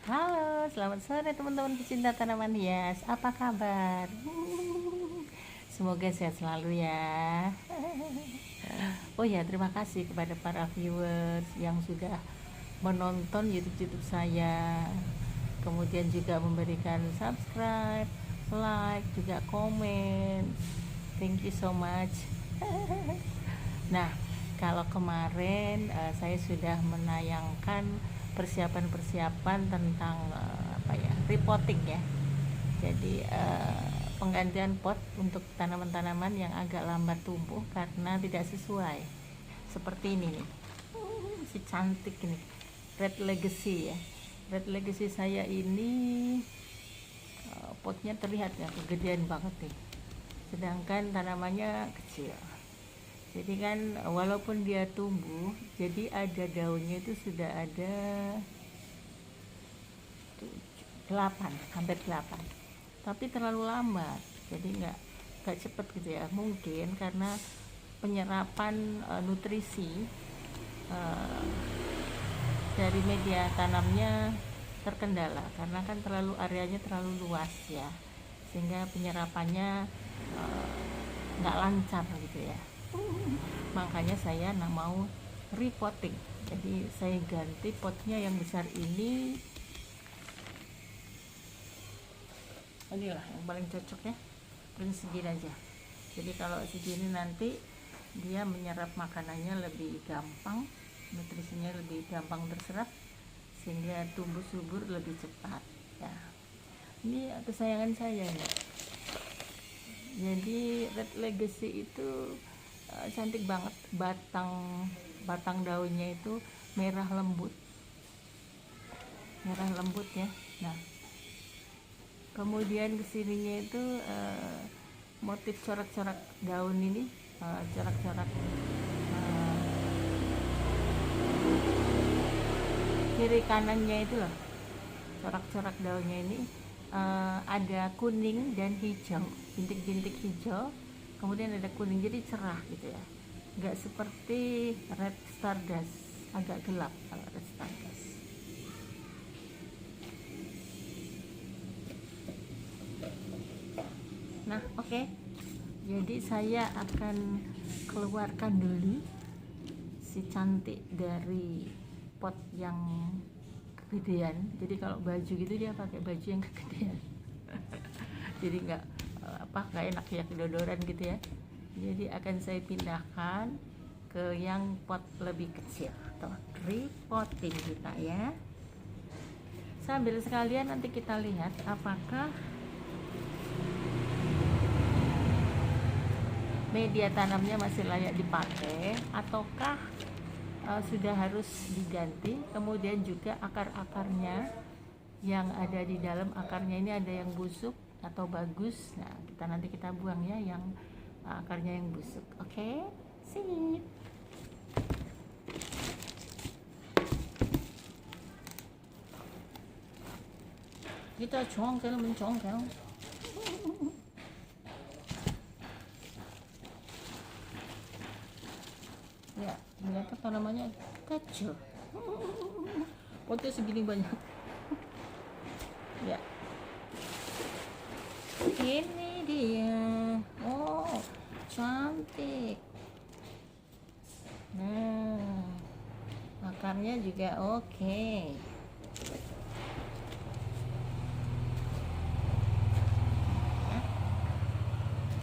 Halo, selamat sore teman-teman pecinta tanaman hias. Apa kabar? Semoga sehat selalu ya. Oh ya, terima kasih kepada para viewers yang sudah menonton YouTube saya. Kemudian juga memberikan subscribe, like, juga komen. Thank you so much. Nah, kalau kemarin saya sudah menayangkan persiapan-persiapan tentang repotting ya. Jadi penggantian pot untuk tanaman-tanaman yang agak lambat tumbuh karena tidak sesuai. Seperti ini nih. Si cantik ini. Red Legacy ya. Red Legacy saya ini potnya terlihat ya kegedean banget nih. Sedangkan tanamannya kecil. Jadi kan walaupun dia tumbuh, jadi ada daunnya itu sudah ada 8, hampir 8. Tapi terlalu lambat, jadi nggak cepet gitu ya. Mungkin karena penyerapan nutrisi dari media tanamnya terkendala karena kan areanya terlalu luas ya, sehingga penyerapannya nggak lancar gitu ya. Makanya saya mau repotting, jadi saya ganti potnya yang besar inilah yang paling cocok ya, dan segini aja. Jadi kalau segini nanti dia menyerap makanannya lebih gampang, nutrisinya lebih gampang terserap, sehingga tumbuh subur lebih cepat ya. Ini kesayangan saya ya. Jadi Red Legacy itu cantik banget, batang daunnya itu merah lembut ya. Nah, kemudian kesininya itu motif corak-corak daun ini, corak-corak kiri kanannya itu loh, corak-corak daunnya ini ada kuning dan hijau, bintik-bintik hijau, kemudian ada kuning, jadi cerah gitu ya, nggak seperti red stardust, agak gelap kalau red stardust. Nah, oke. Jadi saya akan keluarkan dulu si cantik dari pot yang kegedean. Jadi kalau baju gitu dia pakai baju yang kegedean. Jadi nggak enak ya, kedodoran gitu ya. Jadi akan saya pindahkan ke yang pot lebih kecil atau repotting kita ya. Sambil sekalian nanti kita lihat apakah media tanamnya masih layak dipakai ataukah sudah harus diganti. Kemudian juga akar-akarnya yang ada di dalam akarnya ini ada yang busuk atau bagus. Nah, nanti kita buang ya yang akarnya yang busuk. Oke, sip. Kita congkel mencongkel. Ya, ternyata tanamannya kecil. Potnya segini banyak. Ya, ini dia. Oh, cantik. Nah, akarnya juga oke.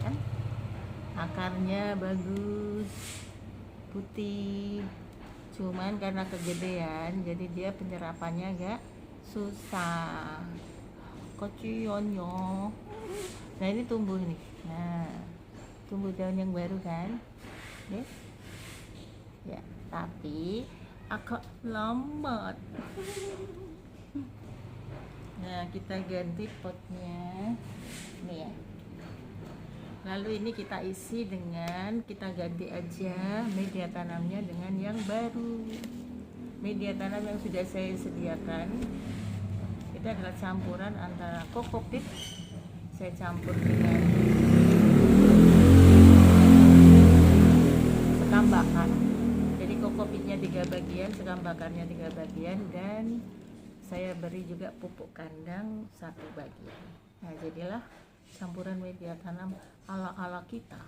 Kan akarnya bagus, putih, cuman karena kegedean jadi dia penyerapannya agak susah. Kociyonyo. Nah, ini tumbuh nih. Nah, tumbuh daun yang baru kan ya, tapi agak lambat. Nah, kita ganti potnya ini ya. Lalu ini kita isi dengan, kita ganti aja media tanamnya dengan yang baru. Media tanam yang sudah saya sediakan itu adalah campuran antara kokopit, saya campur dengan sekam bakar. Jadi kokopitnya 3 bagian, sekam bakarnya 3 bagian, dan saya beri juga pupuk kandang 1 bagian. Nah, jadilah campuran media tanam ala-ala kita.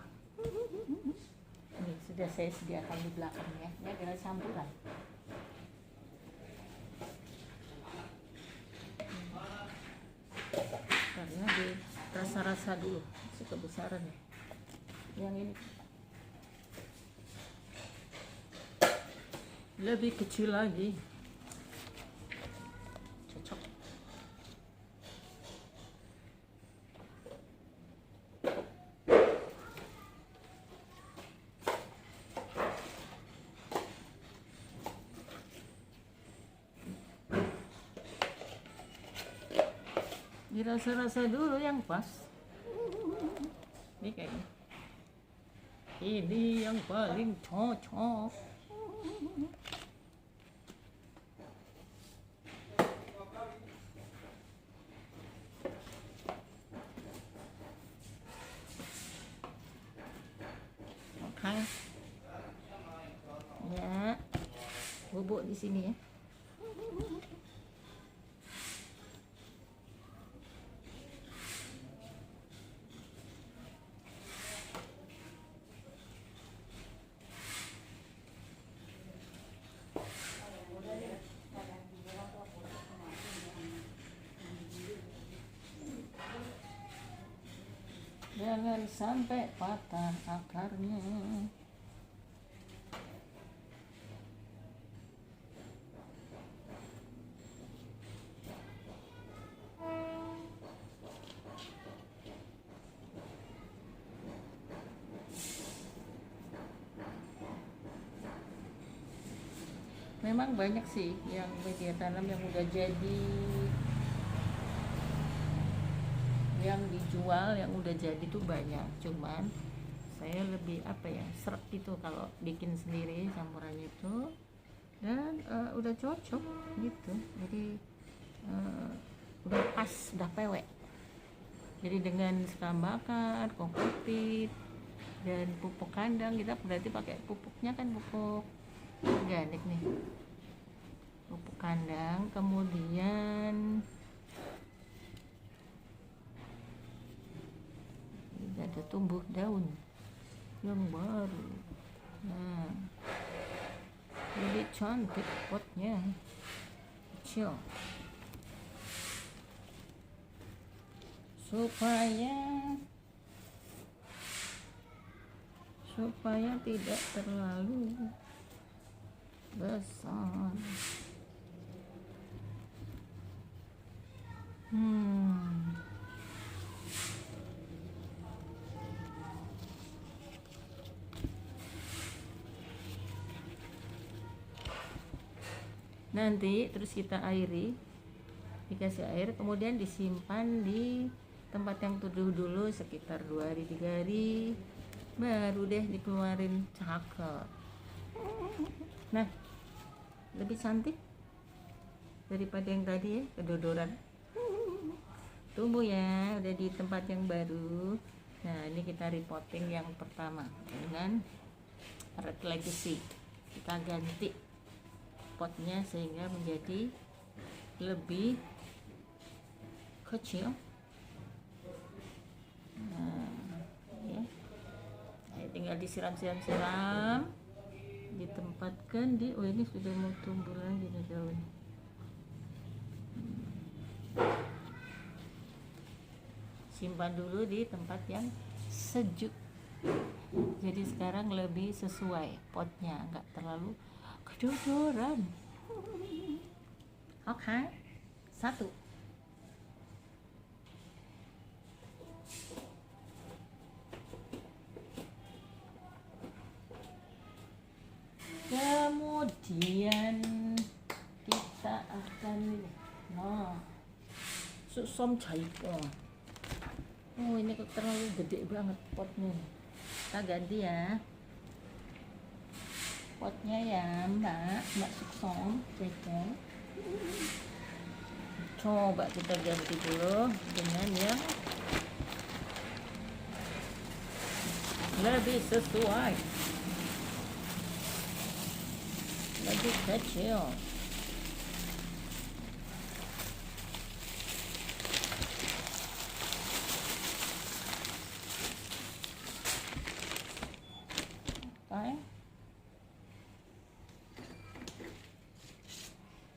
Ini sudah saya sediakan di belakangnya. Ini adalah campuran. Karena di rasa-rasa dulu, kebesaran ya. Yang ini lebih kecil lagi. Cocok. Dirasa-rasa dulu yang pas. Ini kayaknya ini yang paling cocok. Oke. Ya, bubuk di sini ya. Jangan sampai patah akarnya. Memang banyak sih yang media tanam yang udah jadi, yang dijual yang udah jadi tuh banyak. Cuman saya lebih seret gitu kalau bikin sendiri campurannya itu, dan udah cocok gitu. Jadi udah pas, udah pewek. Jadi dengan sekam bakar, kokopit, dan pupuk kandang, kita berarti pakai pupuknya kan pupuk organik nih, pupuk kandang. Kemudian ada tumbuh daun yang baru. Nah, lebih cantik potnya, kecil, supaya tidak terlalu besar. Nanti terus kita airi, dikasih air, kemudian disimpan di tempat yang teduh dulu sekitar 2 hari 3 hari, baru deh dikeluarin. Cakep. Nah, lebih cantik daripada yang tadi ya, kedodoran. Tunggu ya, udah di tempat yang baru. Nah, ini kita repotting yang pertama dengan Red Legacy. Kita ganti potnya sehingga menjadi lebih kecil. Nah, ya. Tinggal disiram-siram, ditempatkan di, oh ini sudah mau tumbuh lagi nih daun. Simpan dulu di tempat yang sejuk. Jadi sekarang lebih sesuai potnya, nggak terlalu kedodoran. Oke, 1. Kemudian kita akan susom jaipong. Oh, ini terlalu gede banget potnya. Kita ganti ya potnya ya, Mbak Susom jaipong. Coba kita ganti dulu dengan yang lebih sesuai, lebih kecil.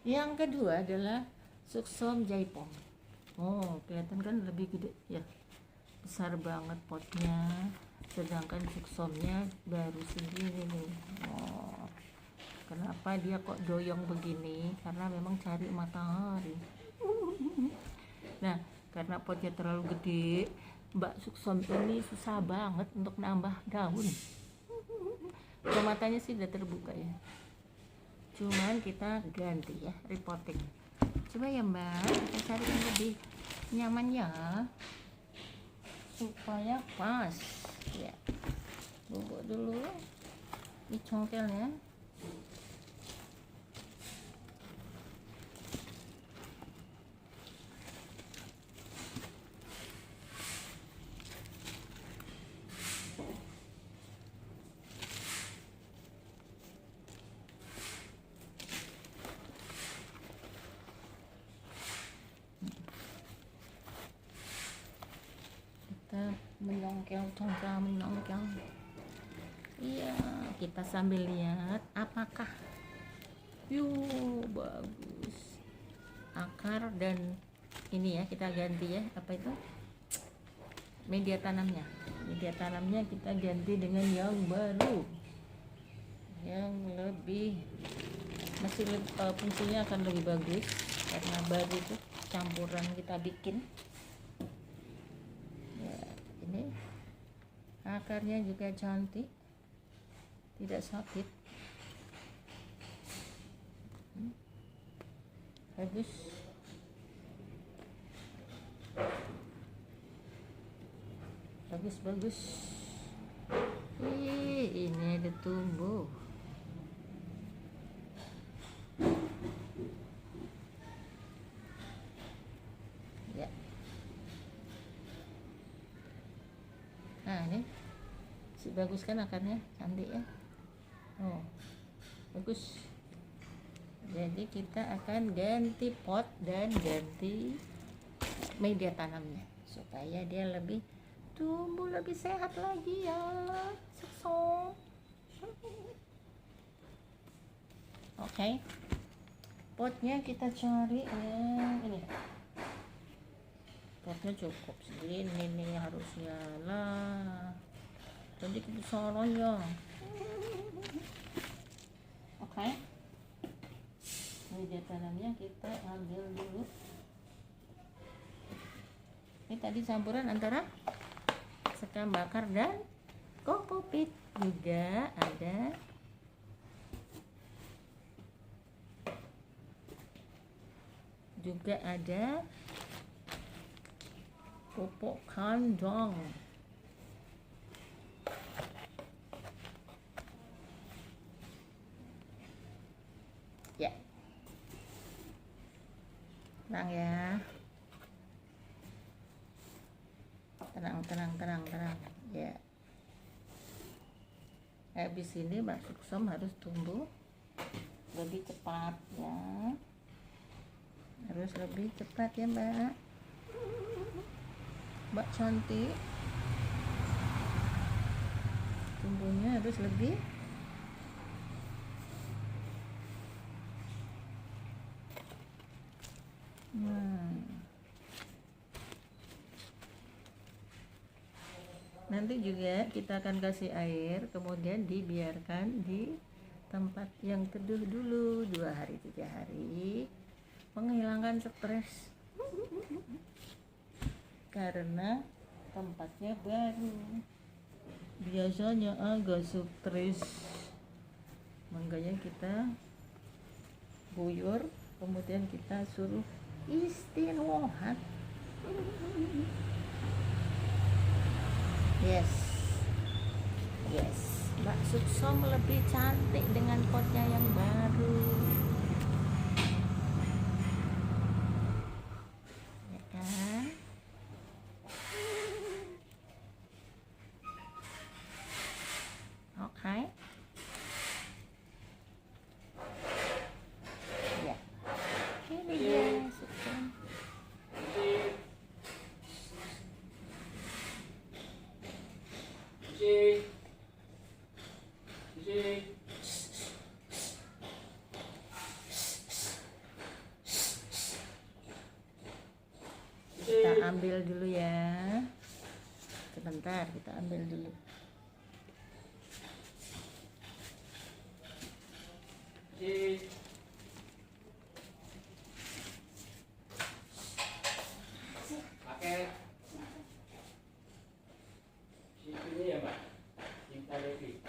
Yang kedua adalah suksom jaipong. Oh, kelihatan kan lebih gede ya, besar banget potnya, sedangkan suksomnya baru segini nih. Oh, kenapa dia kok doyong begini? Karena memang cari matahari. Nah, karena potnya terlalu gede, Mbak Suksom ini susah banget untuk nambah daun. Matanya sih udah terbuka ya, cuman kita ganti ya, repotting. Coba ya Mbak, kita cari yang lebih nyaman ya, supaya pas ya. Bubuk dulu di congkelnya. Menyongkel. Iya, kita sambil lihat apakah bagus akar dan ini ya, kita ganti ya, apa itu, media tanamnya kita ganti dengan yang baru, yang lebih fungsinya akan lebih bagus karena baru itu campuran kita bikin. Ini akarnya juga cantik, tidak sakit. Bagus. Ini ada tumbuh. Ya. Nah, ini bagus kan akarnya, cantik ya. Oh, bagus. Jadi kita akan ganti pot dan ganti media tanamnya supaya dia lebih tumbuh lebih sehat lagi ya. Oke. Potnya kita cari yang ini. Potnya cukup segini nih harusnya lah. Jadi kita salah ya. Oke. Media tanamnya kita ambil dulu. Ini tadi campuran antara sekam bakar dan kokopit. Juga ada pupuk kandang. Ya, tenang ya, tenang ya. Habis ini Mbak Suksom harus tumbuh lebih cepat ya, harus lebih cepat ya Mbak cantik, tumbuhnya harus lebih nanti juga kita akan kasih air, kemudian dibiarkan di tempat yang teduh dulu 2 hari 3 hari, menghilangkan stres karena tempatnya baru, biasanya agak stres, makanya kita guyur, kemudian kita suruh istirahat. Yes, Mbak Suksom lebih cantik dengan potnya yang baru ya kan. Oke. Ya, ini dia Suksom. ambil dulu ya, sebentar kita ambil dulu. Pakai ini ya Mbak, Cinta Devi.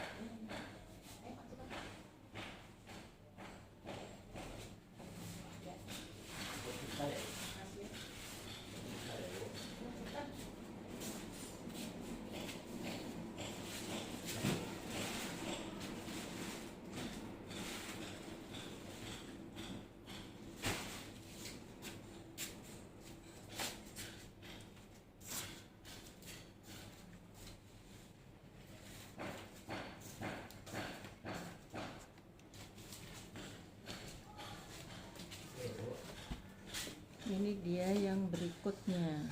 Ini dia yang berikutnya.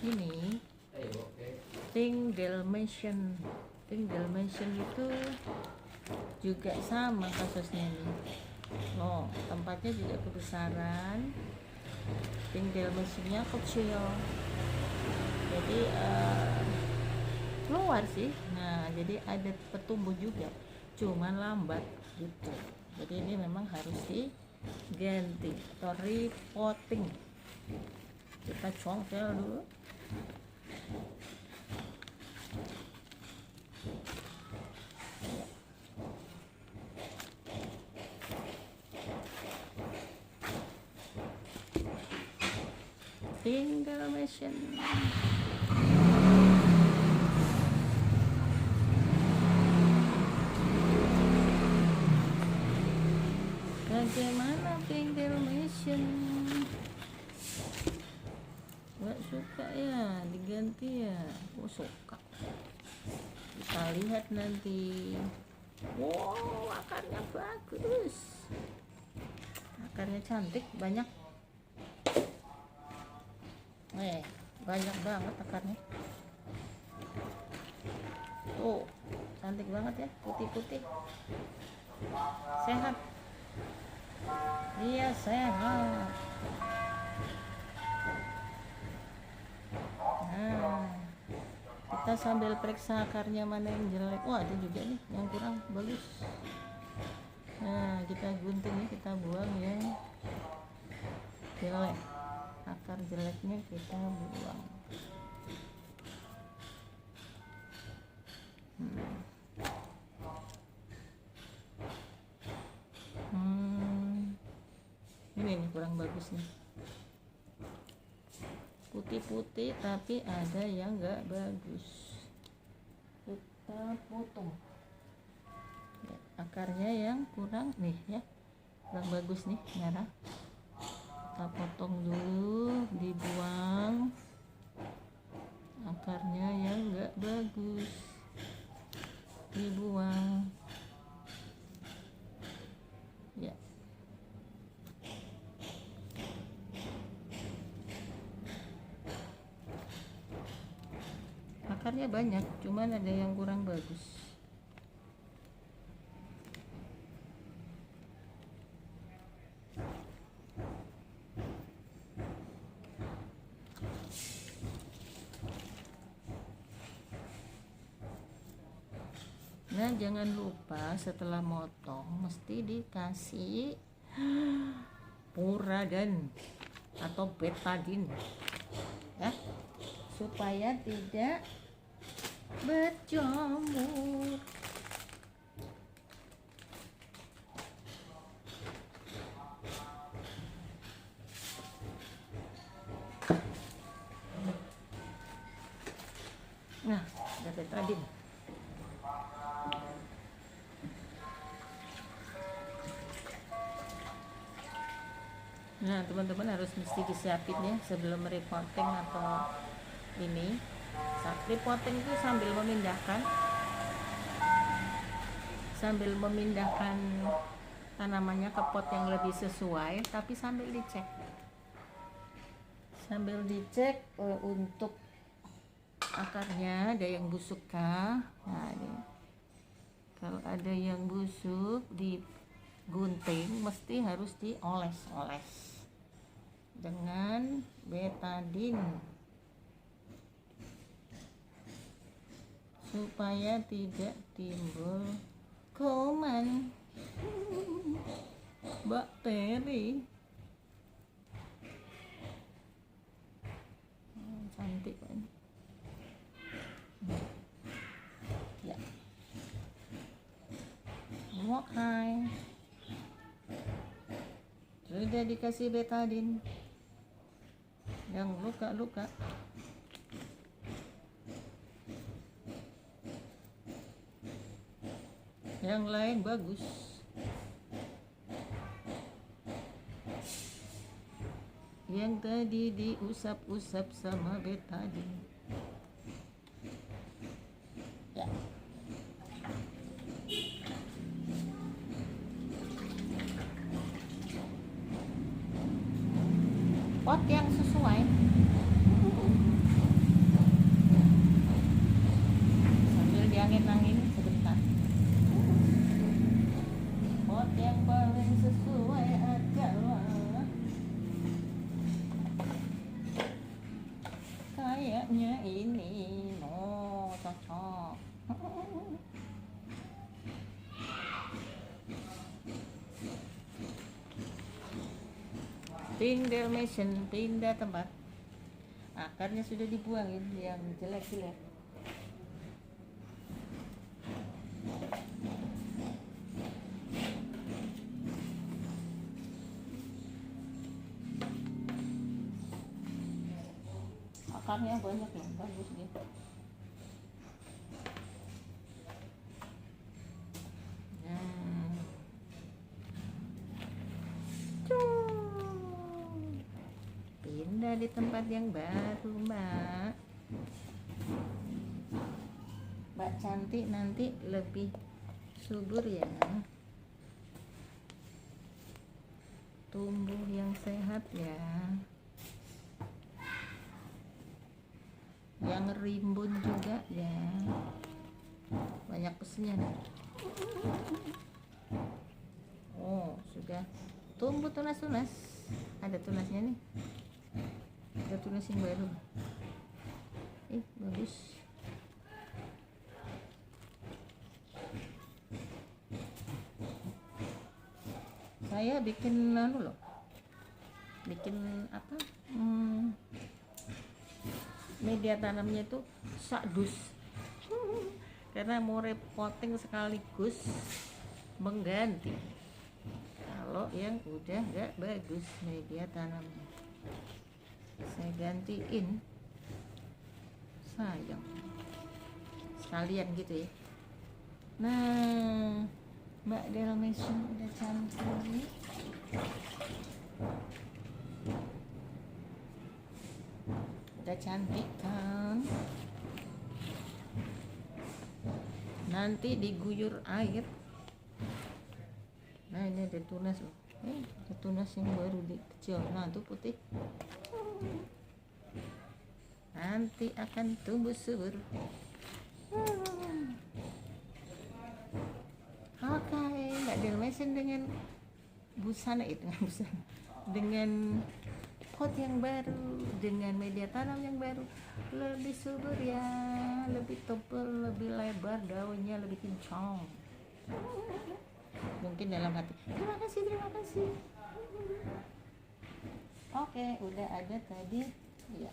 Ini Pink Dalmatian. Pink Dalmatian itu juga sama kasusnya nih. Oh, tempatnya juga kebesaran. Pink Dalmatiannya kecil. Jadi keluar sih. Nah, jadi ada pertumbuh juga. Cuman lambat gitu. Jadi ini memang harus diganti atau repotting. Kita congkel dulu. Pink Dalmatian. Bagaimana Pink Dalmatian? Nggak suka ya, diganti ya. Oh, suka. Kita lihat nanti. Wow, akarnya bagus. Akarnya cantik, banyak. Banyak banget akarnya. Tuh, cantik banget ya, putih-putih. Sehat. Iya, sehat. Nah, kita sambil periksa akarnya mana yang jelek. Oh, ada juga nih yang kurang bagus. Nah, kita gunting nih, kita buang yang jelek. Akar jeleknya kita buang. Ini nih kurang bagus nih, putih-putih tapi ada yang enggak bagus. Kita potong ya, akarnya yang kurang nih ya, kurang bagus nih, merah. Kita potong dulu, dibuang akarnya yang enggak bagus, dibuang ya. Akarnya banyak, cuman ada yang kurang bagus. Nah, jangan lupa setelah motong mesti dikasih Puradan atau betadine ya, supaya tidak berjamur. Nah, ada betadine. Nah, teman-teman harus mesti disiapin ya sebelum repotting atau ini. Saat repotting itu sambil memindahkan tanamannya ke pot yang lebih sesuai, tapi sambil dicek untuk akarnya ada yang busuk kah. Nah, ini kalau ada yang busuk di gunting mesti harus dioles-oles dengan betadin supaya tidak timbul kuman bakteri. Cantik kan ya. Oke, sudah dikasih betadin yang luka-luka. Yang lain bagus. Yang tadi diusap-usap sama betadin. Ya. Pot yang sesuai. Sambil diangin-angin sebentar. Pot yang paling sesuai adalah kayaknya ini. Oh, cocok. Tinggal mesin, pindah tempat. Akarnya sudah dibuangin yang jelek-jelek. Akarnya banyak loh, bagus gitu. Pindah di tempat yang baru, Mbak. Mbak cantik nanti lebih subur ya. Tumbuh yang sehat ya. Yang rimbun juga ya. Banyak pesennya nih. Oh, sudah tumbuh tunas-tunas. Ada tunasnya nih. Ada tunas yang baru. Bagus. Saya bikin loh. Bikin apa? Media tanamnya itu sakdus. Karena mau repotting sekaligus mengganti kalau yang udah gak bagus media tanamnya. Saya gantiin, sayang sekalian gitu ya. Nah, Mbak Delmesun udah cantik. Udah cantik kan? Nanti diguyur air. Nah, ini ada tunas loh. Ada tunas yang baru kecil. Nah, itu putih. Nanti akan tumbuh subur. Oke, Mbak Delmesun dengan busana dengan pot yang baru, dengan media tanam yang baru, lebih subur ya, lebih tebal, lebih lebar daunnya, lebih kencang. Mungkin dalam hati, terima kasih. Oke, udah ada tadi ya.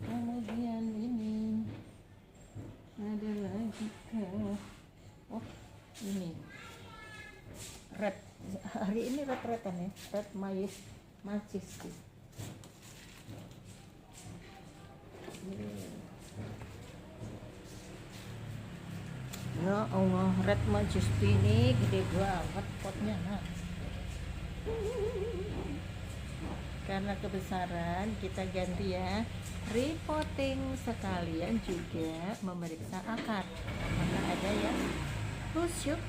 Kemudian ini ada lagi ini red. Hari ini red-redan ya, red majesty. Ya Allah, red majesty ini gede banget potnya. Nah, karena kebesaran kita ganti ya, repotting sekalian juga memeriksa akar apakah ada yang busuk.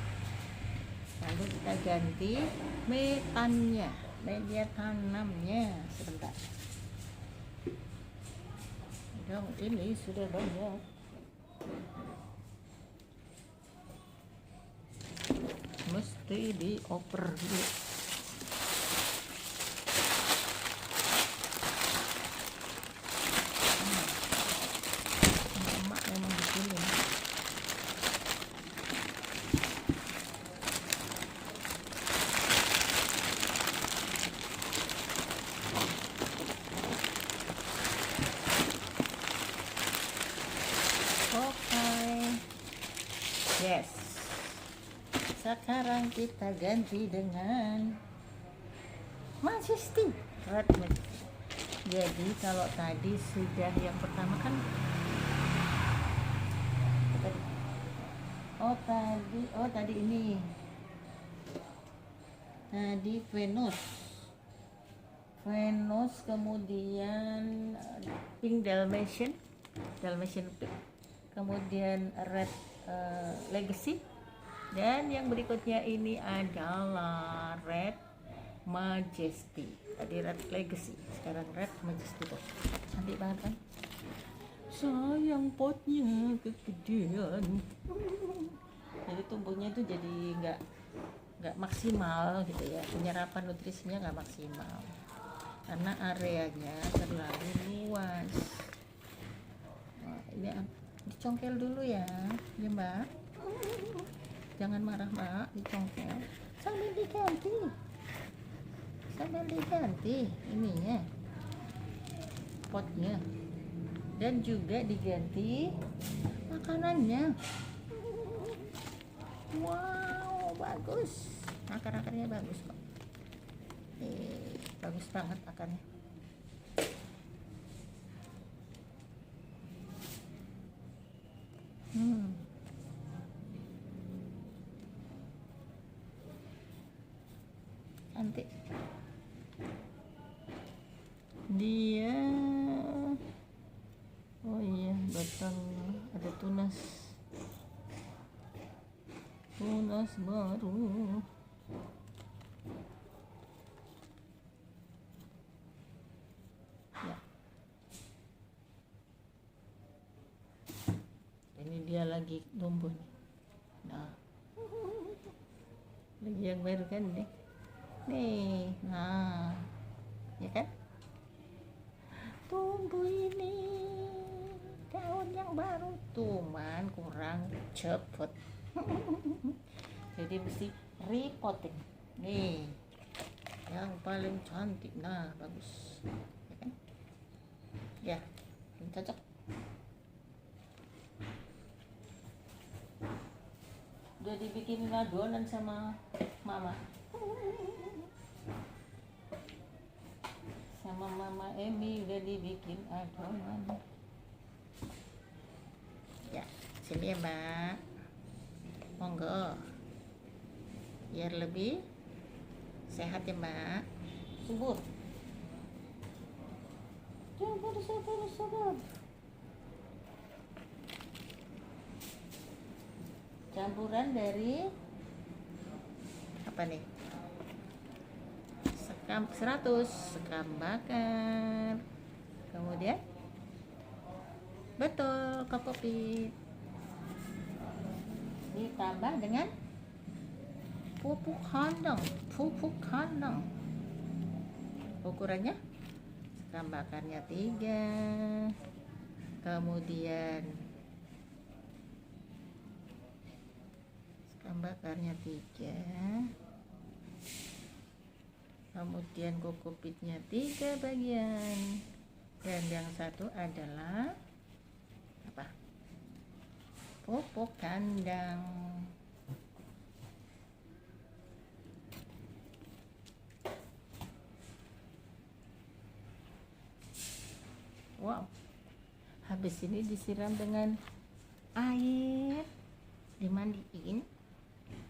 Lalu kita ganti metannya, media tanamnya sebentar. Dong, ini sudah banyak. Mesti dioper dulu. Sekarang kita ganti dengan Majesty Red Majesty. Jadi kalau tadi sudah yang pertama kan tadi ini di Venus, kemudian Pink Dalmatian Pink, kemudian Red Legacy, dan yang berikutnya ini adalah Red Majesty. Tadi Red Legacy, sekarang Red Majesty tuh. Cantik banget kan? Sayang potnya kegedean. Jadi tumbuhnya itu jadi nggak maksimal gitu ya, penyerapan nutrisinya nggak maksimal karena areanya terlalu luas. Nah, ini dicongkel dulu ya Mbak, jangan marah Mbak, dicongkel sambil diganti ininya, potnya, dan juga diganti makanannya. Wow, bagus, akar-akarnya bagus kok. Bagus banget akarnya. Cantik. Dia, oh iya betul, ada tunas baru. Ya, ini dia lagi tumbuh nih. Nah, lagi yang baru kan nih. Nah, ya kan? Tumbuh ini daun yang baru, cuman kurang cepet. Jadi mesti repotting. Nih, yang paling cantik. Nah, bagus. Ya kan? Ya, cocok. Udah dibikin adonan sama mama. Sama mama Emi udah dibikin adonan. Ya, sini ya Mbak, monggo, biar lebih sehat ya Mbak, subur. Campuran dari apa nih? 100 sekam bakar, kemudian betul kokopit, ditambah dengan pupuk kandang. Ukurannya sekam bakarnya 3, kemudian sekam bakarnya 3, kemudian kokopitnya 3 bagian, dan yang satu adalah apa? Pupuk kandang. Wow, habis ini disiram dengan air, dimandiin,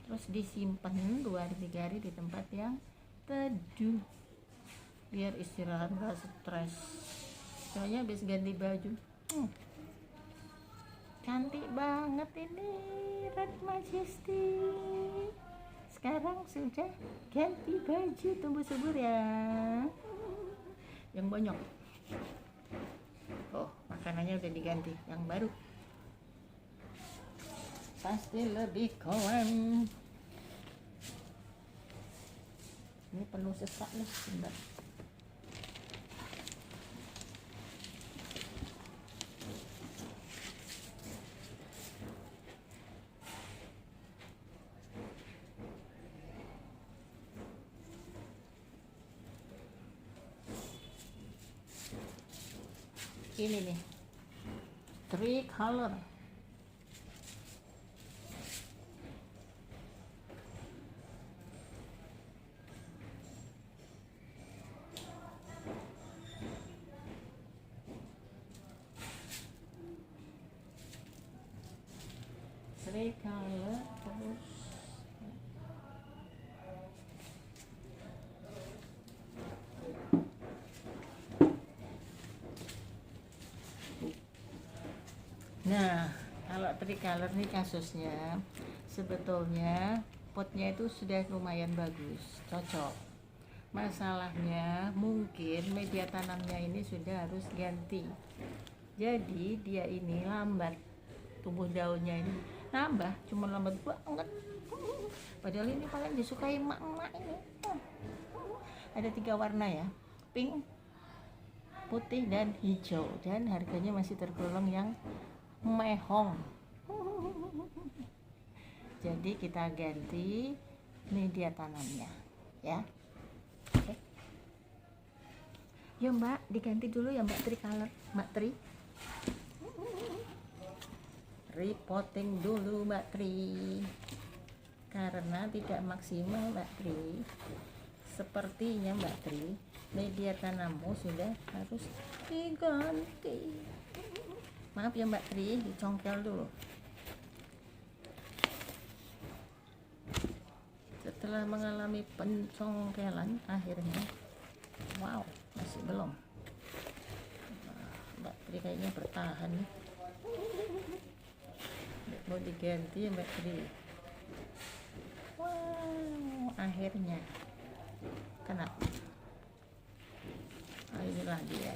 terus disimpan 2-3 hari di tempat yang teduh biar istirahat, gak stres. Soalnya habis ganti baju. Cantik banget ini Red Majesty. Sekarang sudah ganti baju, tumbuh subur ya, yang banyak. Oh, makanannya udah diganti yang baru, pasti lebih keren. Ini penuh sesak nih, sebentar. Ini nih, 3 color. tricolor terus. Nah, kalau tricolor nih kasusnya sebetulnya potnya itu sudah lumayan bagus, cocok. Masalahnya mungkin media tanamnya ini sudah harus ganti. Jadi dia ini lambat, tumbuh daunnya ini nambah, cuma lambat banget. Padahal ini paling disukai emak-emak ini. Ada 3 warna ya, pink, putih, dan hijau. Dan harganya masih tergolong yang mehong. Jadi kita ganti media tanamnya ya. Oke. Ya Mbak, diganti dulu ya Mbak Tricolor, Mbak Tri. Repotting dulu Mbak Tri, karena tidak maksimal Mbak Tri. Sepertinya Mbak Tri, media tanammu sudah harus diganti. Maaf ya Mbak Tri, dicongkel dulu. Setelah mengalami pencongkelan akhirnya, wow, masih belum. Mbak Tri kayaknya bertahan nih. Mau diganti ya Mbak Tri. Wow, akhirnya. Kenapa? Inilah dia.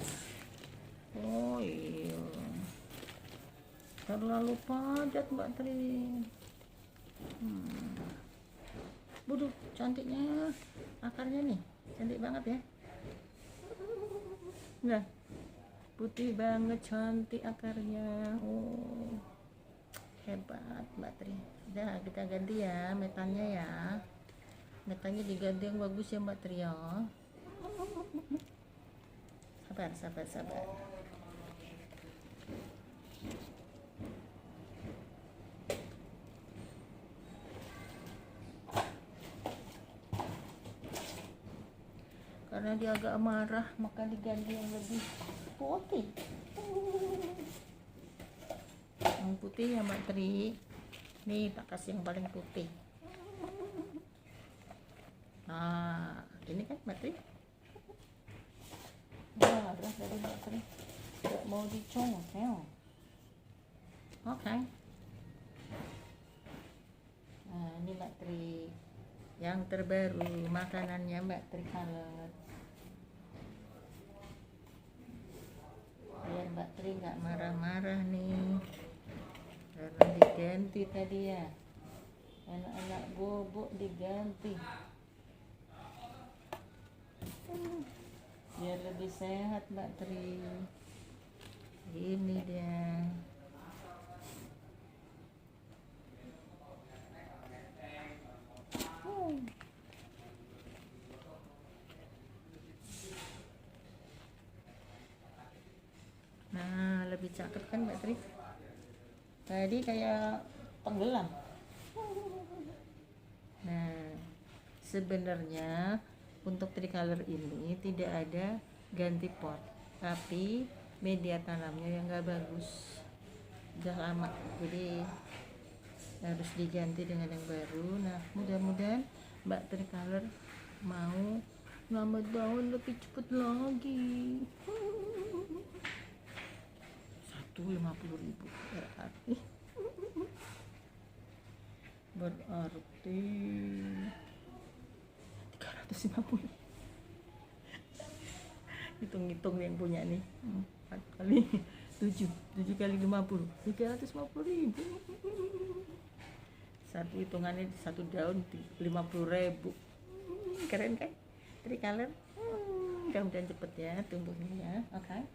Oh iya, terlalu padat Mbak Tri. Buduh, cantiknya akarnya nih, cantik banget ya. Nah, putih banget, cantik akarnya. Oh, hebat Mbak Tri. Udah, kita ganti ya metannya ya. Metannya diganti yang bagus ya Mbak Tri ya. Sabar. Karena dia agak marah, maka diganti yang lebih putih. Yang putih ya Mbak Tri. Nih, tak kasih yang paling putih. Nah, ini kan Mbak Tri. Marah dari Mbak Tri, tidak mau dicongkel. Oke. Nah, ini Mbak Tri, yang terbaru makanannya Mbak Tricolor. Biar Mbak Tri nggak marah-marah nih, karena diganti tadi ya. Anak-anak bobok diganti. Biar lebih sehat Mbak Tri. Ini dia. Nah, lebih cakep kan Mbak Tri? Tadi kayak tenggelam. Nah, sebenarnya untuk tricolor ini tidak ada ganti pot, tapi media tanamnya yang nggak bagus, udah lama, jadi harus diganti dengan yang baru. Nah, mudah-mudahan Mbak Tricolor mau nambah daun lebih cepet lagi. 150.000 berarti 350. Hitung-hitung yang punya nih, 4 kali 7 kali 50, 350.000. Satu hitungannya satu daun 50.000. Keren kan Tricolor? Mudah-mudahan cepet ya tumbuhnya. Oke.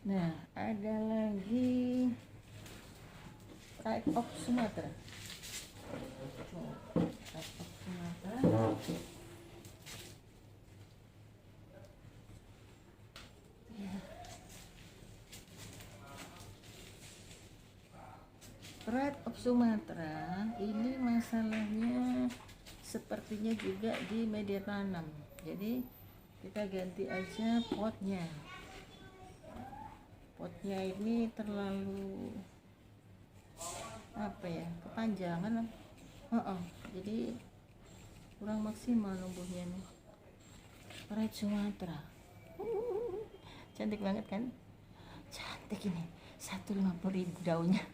Nah, ada lagi Pride of Sumatra. Pride of Sumatra. Ya. Pride of Sumatra ini masalahnya sepertinya juga di media tanam. Jadi kita ganti aja potnya. potnya ini terlalu apa ya, kepanjangan. Jadi kurang maksimal numbuhnya nih. Pride Sumatera. Cantik banget kan? Cantik ini. 150.000 daunnya.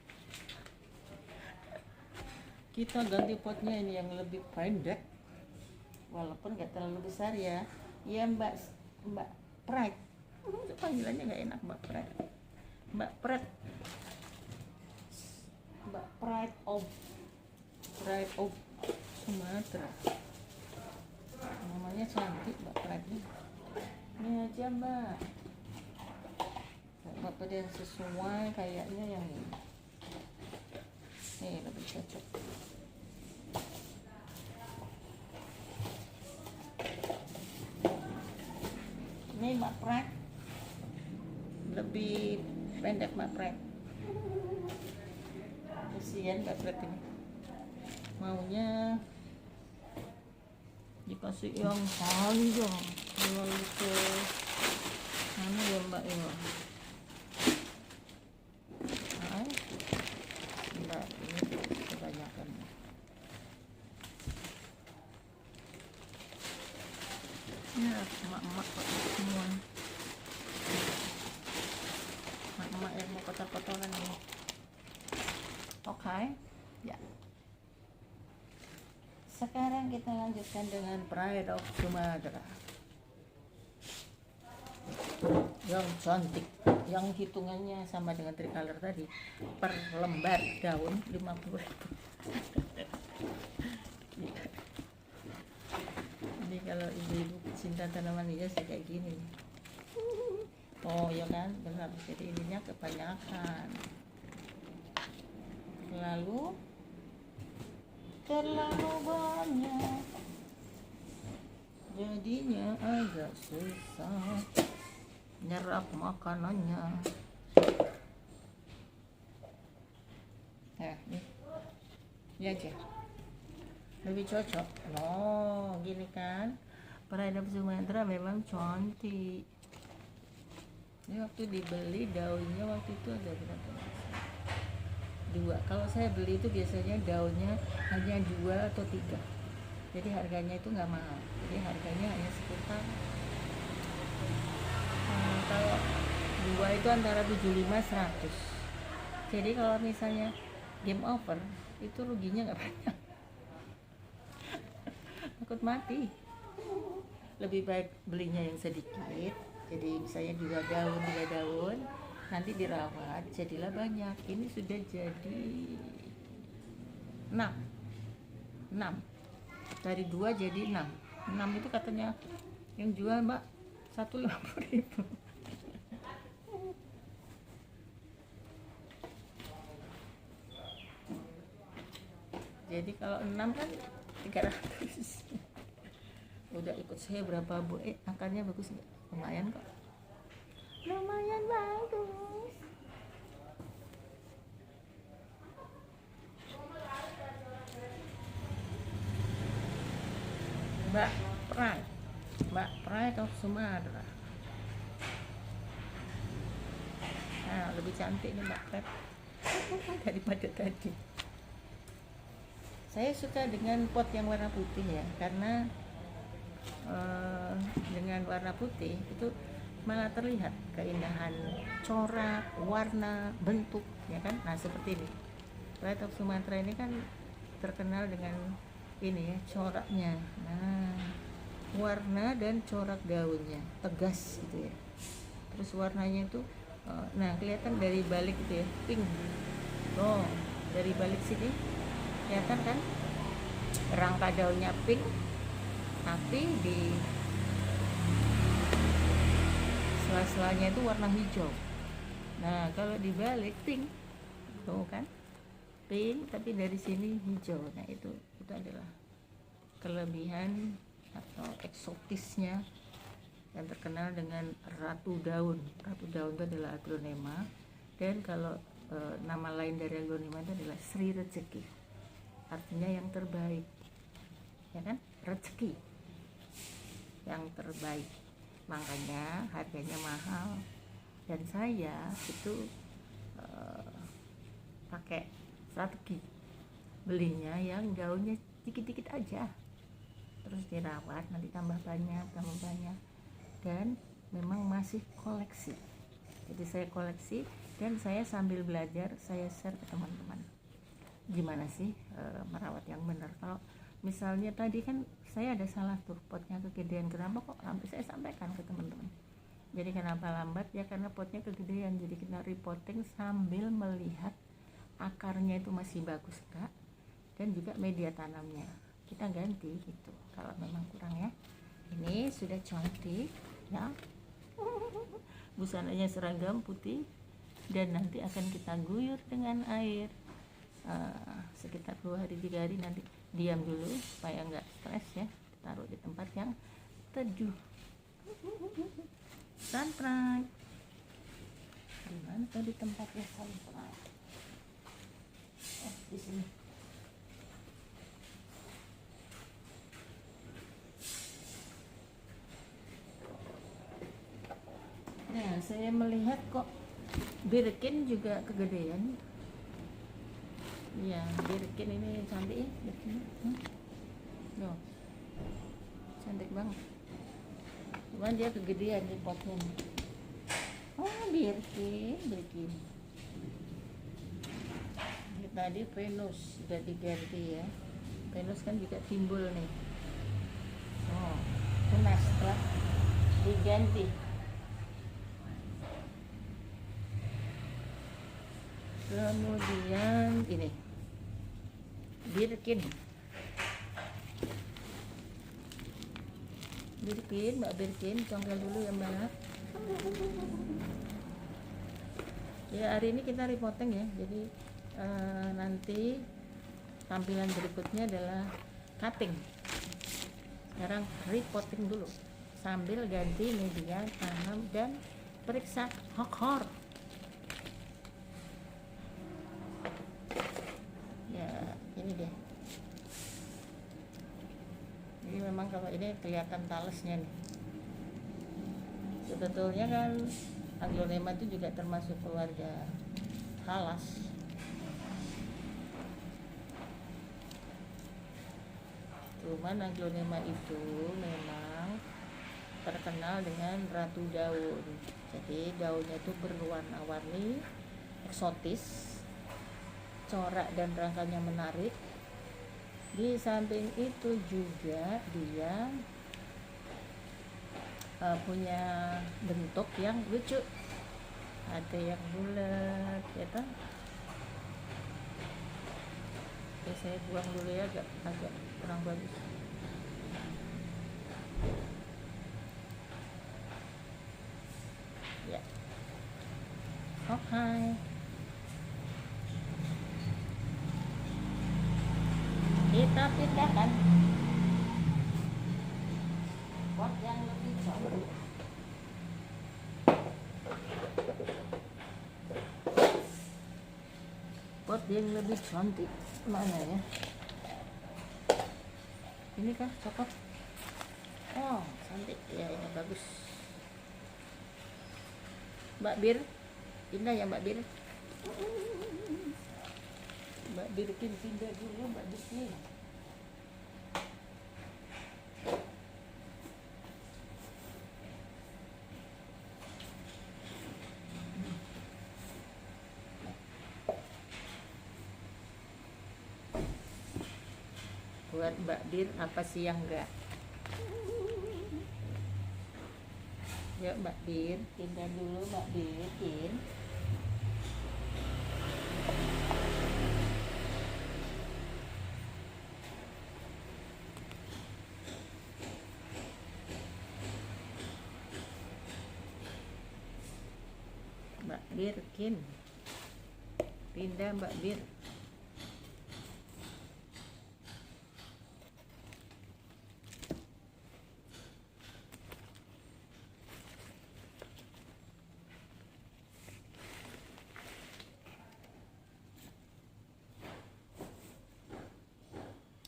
Kita ganti potnya ini yang lebih pendek, walaupun gak terlalu besar ya. Iya Mbak Pride. Panggilannya gak enak, Mbak Pride. Mbak Pride. Mbak Pride of Sumatera. Namanya cantik Mbak Pride nih. Ini aja Mbak. Bapak yang sesuai kayaknya yang ini. Nih lebih cocok. Ini Mbak Pride. Lebih pendek Mbak Pride. Kasihan Mbak Pride ini. Maunya dikasih yang panjang. Kalau itu mana ya Mbak ya? Mbak ini kebanyakan. Ya, emak-emak semua. Emak-emak yang mau kotor-kotoran ini. Oke, ya. Sekarang kita lanjutkan dengan Pride of Sumatera. Yang cantik, yang hitungannya sama dengan tricolor tadi, per lembar daun 50.000. Ini kalau ibu-ibu cinta tanaman hias kayak gini. Oh ya kan, benar. Jadi ininya kebanyakan. Lalu terlalu banyak, jadinya agak susah nyerap makanannya. Nah, ini aja lebih cocok. Oh, gini kan. Pride of Sumatera memang cantik. Ini waktu dibeli daunnya waktu itu ada berapa? 2. Kalau saya beli itu biasanya daunnya hanya 2 atau 3. Jadi harganya itu nggak mahal. Jadi harganya hanya sekitar kalau 2 itu antara 75-100. Jadi kalau misalnya game over itu ruginya nggak banyak. Takut mati. Lebih baik belinya yang sedikit. Jadi misalnya 2 daun, 3 daun, nanti dirawat jadilah banyak. Ini sudah jadi 6. Dari 2 jadi 6. 6 itu katanya yang jual Mbak 150.000. Jadi kalau 6 kan 300. Udah ikut saya berapa Bu? Akarnya bagus nggak? Lumayan kok. Lumayan bagus. Mbak Pride of Sumatera. Nah, lebih cantik nih Mbak Pride daripada tadi. Saya suka dengan pot yang warna putih ya, karena dengan warna putih itu malah terlihat keindahan corak, warna, bentuk, ya kan? Nah seperti ini. Pride of Sumatera ini kan terkenal dengan ini ya, coraknya. Nah, warna dan corak daunnya tegas gitu ya. Terus warnanya itu, nah kelihatan dari balik itu ya, pink. Oh, dari balik sini kelihatan kan? Rangka daunnya pink, tapi di sela-selanya itu warna hijau. Nah kalau dibalik pink, tuh kan pink tapi dari sini hijau. Nah itu adalah kelebihan atau eksotisnya yang terkenal dengan ratu daun. Ratu daun itu adalah aglonema, dan kalau nama lain dari aglonema itu adalah Sri Rezeki, artinya yang terbaik, ya kan? Rezeki yang terbaik, makanya harganya mahal. Dan saya itu pakai strategi belinya yang daunnya dikit-dikit aja, terus dirawat, nanti tambah banyak, dan memang masih koleksi. Jadi saya koleksi dan saya sambil belajar, saya share ke teman-teman gimana sih merawat yang benar. Kalau misalnya tadi kan saya ada salah tuh, potnya kegedean, kenapa kok sampai saya sampaikan ke teman-teman. Jadi kenapa lambat ya, karena potnya kegedean. Jadi kita repotting sambil melihat akarnya itu masih bagus enggak, dan juga media tanamnya kita ganti gitu kalau memang kurang ya. Ini sudah cantik ya, busananya seragam putih, dan nanti akan kita guyur dengan air sekitar 2 hari 3 hari, nanti diam dulu supaya enggak stres ya, taruh di tempat yang teduh. Sunlight di mana tadi tempatnya? Sunlight di sini. Nah, saya melihat kok Birkin juga kegedean. Ya, Birkin ini cantik ya, Birkin. Loh, cantik banget. Cuman dia kegedean di potnya. Oh, Birkin. Ini tadi Venus sudah diganti ya. Venus kan juga timbul nih. Oh, tunas telah diganti. Kemudian ini Birkin, Mbak Birkin, congkel dulu ya Mbak. Ya, hari ini kita repotting ya, jadi nanti tampilan berikutnya adalah cutting. Sekarang repotting dulu sambil ganti media tanam dan periksa akar. Ya, ini deh. Jadi memang kalau ini kelihatan talesnya nih. Sebetulnya kan Aglonema itu juga termasuk keluarga talas. Cuman Aglonema itu memang terkenal dengan ratu daun. Jadi daunnya itu berwarna-warni, eksotis, corak dan rangkanya menarik. Di samping itu juga dia punya bentuk yang lucu, ada yang bulat ya toh. Oke, saya buang dulu ya, agak kurang bagus. Ya, oke. Kita pindahkan pot yang lebih jauh. Pot yang lebih cantik mana ya? Ini kah coklat? Oh, cantik ya, ini bagus. Mbak Bir, pindah ya Mbak Bir. Mbak Birkin pindah dulu, Mbak Birkin. Buat Mbak Bir apa sih yang enggak? Ya Mbak Bir, pindah dulu Mbak Bir. Mbak Birkin, pindah Mbak Bir.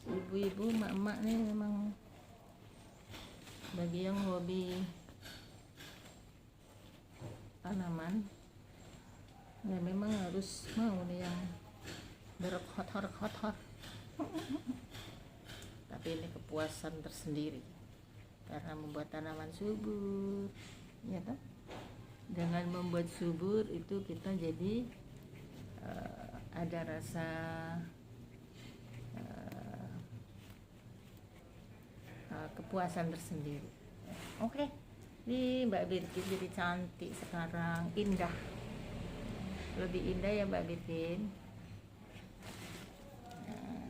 Ibu-ibu, mak-mak nih memang bagi yang hobi tanaman ya memang harus mau nih yang berkotor-kotor. Tapi ini kepuasan tersendiri karena membuat tanaman subur, ya kan? Dengan membuat subur itu kita jadi ada rasa kepuasan tersendiri. Oke, ini Mbak Birkin jadi cantik sekarang, indah, lebih indah ya Mbak Birkin. Nah,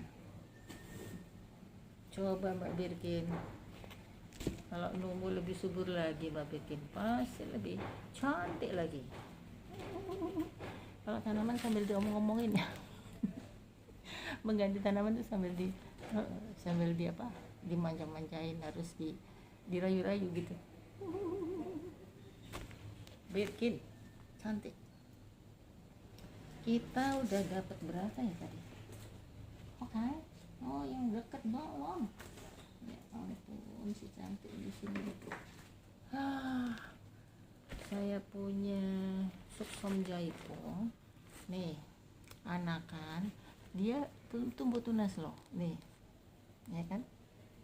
coba Mbak Birkin kalau nunggu lebih subur lagi Mbak Birkin pasti lebih cantik lagi. Kalau tanaman sambil diomong-omongin ya. Mengganti tanaman itu sambil di apa, dimanja-manjain, harus dirayu-rayu gitu. Birkin cantik. Kita udah dapat berapa ya tadi? Oke. Oh, yang dekat doang. Ya ampun, si cantik di sini. Saya punya suksom jaipong. Nih, anakan. Dia tumbuh tunas loh. Nih. Ya kan?